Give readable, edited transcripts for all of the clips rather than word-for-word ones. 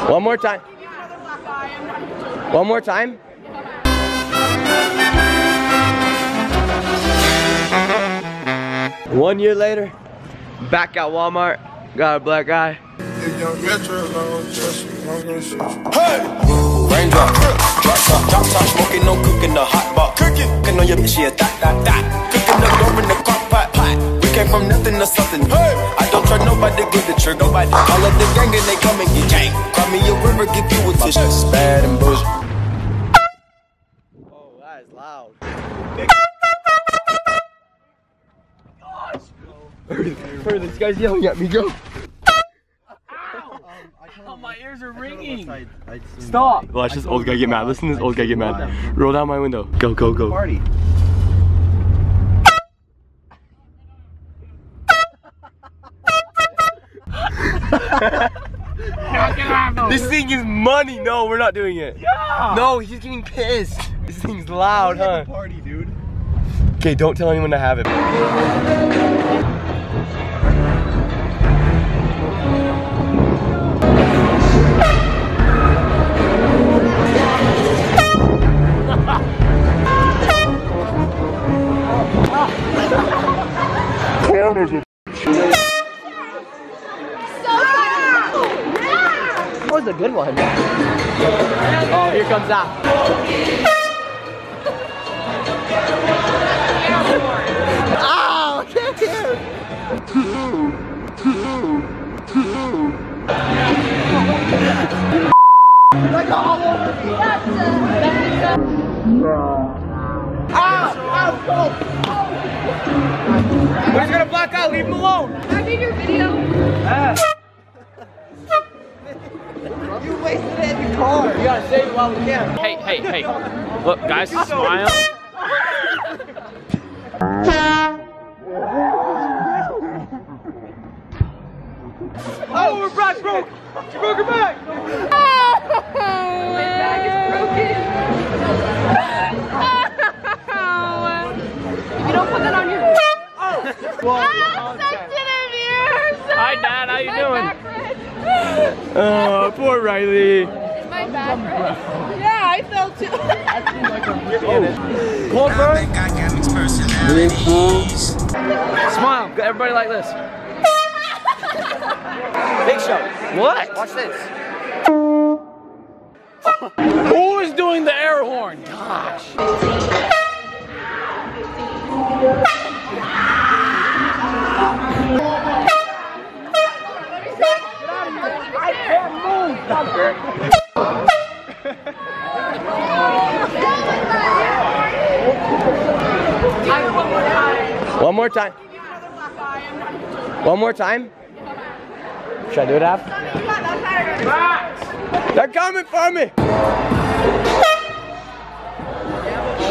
One more time. One more time. One year later, back at Walmart, got a black guy. Hey! Raindrop, drop top, smoking, no cooking, the hot pot. Cooking on your bitch, yeah, that. Cooking up dope in the crock pot. We came from nothing to something. Hey! I don't try nobody, get the trick, nobody. All of the gang and they come and get gang. Cry me a river, give you a tissue. It's bad and bullshit. Oh, that is loud. This guy's yelling at me, go. Oh, my ears are ringing. Stop. Watch this old guy get mad. Listen to this old guy get mad. Roll down my window. Go, go, go. Party. This thing is money. No, we're not doing it. Yeah. No, he's getting pissed. This thing's loud, huh? Party, dude. Okay, don't tell anyone to have it. That was a good one. Oh, here comes that. Oh, I can't hear. Like all over me. We're just gonna black out, leave him alone. Can I do your video? You wasted it in the car. You gotta save it while we can. Hey. Look, guys, smile. Oh, her back broke. She broke her back. My bag is broken. If you don't put that on your... Hi, Dad. How you doing? Oh, poor Riley. Is my back red? Yeah, I fell too. Cold burn. Smile. Everybody like this. Big show. What? Watch this. Who is doing the air horn? Gosh. One more time. One more time. Should I do it after? They're coming for me!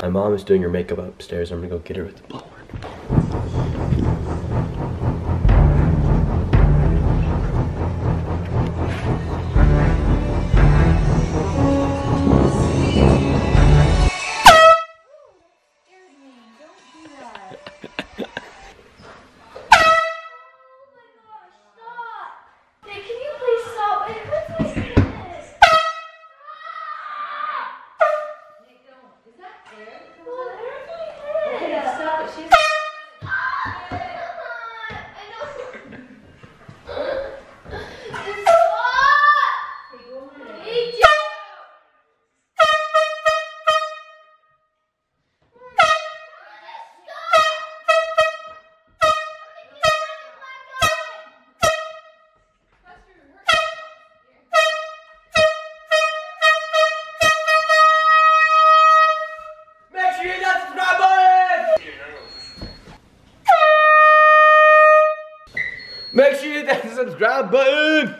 My mom is doing her makeup upstairs. I'm gonna go get her with the blower. Make sure you hit that subscribe button!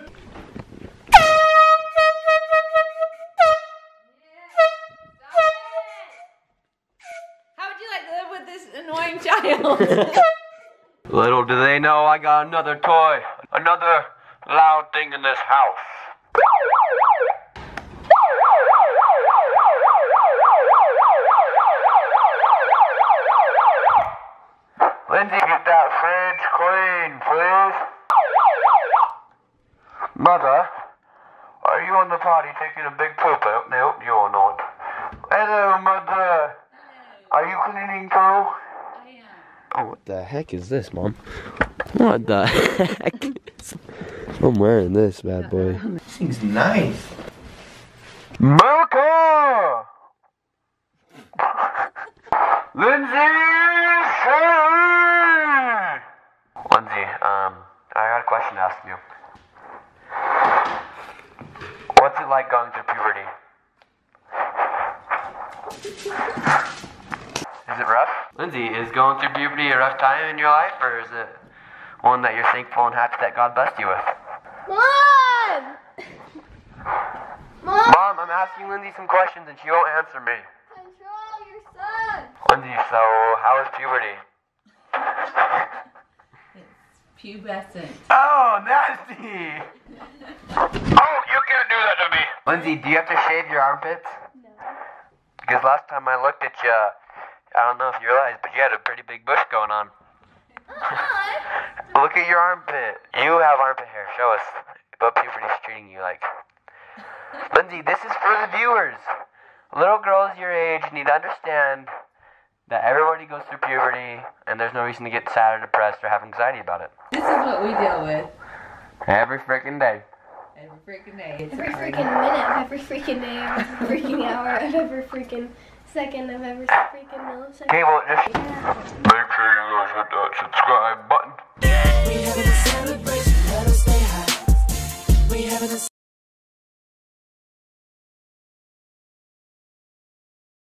How would you like to live with this annoying child? Little do they know I got another toy. Another loud thing in this house. Lindsay, get that fridge clean, please. Mother, are you on the potty taking a big poop out? No, you're not. Hello, Mother. Are you cleaning too? I am. Oh, what the heck is this, Mom? What the heck? I'm wearing this bad boy. This thing's nice. Mocha! Lindsay! Lindsay, I got a question to ask you. What's it like going through puberty? Is it rough? Lindsay, is going through puberty a rough time in your life, or is it one that you're thankful and happy that God blessed you with? Mom! Mom! Mom, I'm asking Lindsay some questions and she won't answer me. Control your son! Lindsay, so how is puberty? It's pubescent. Oh, nasty! Oh, you can't do that to me! Lindsay, do you have to shave your armpits? No. Because last time I looked at you, I don't know if you realized, but you had a pretty big bush going on. Look at your armpit. You have armpit hair. Show us what puberty's treating you like. Lindsay, this is for the viewers. Little girls your age need to understand that everybody goes through puberty, and there's no reason to get sad or depressed or have anxiety about it. This is what we deal with Every freaking day. every freaking day. Every freaking minute of every freaking day of every freaking hour of every freaking second of every freaking millisecond. Okay, well, just Yeah. make sure you guys hit that subscribe button.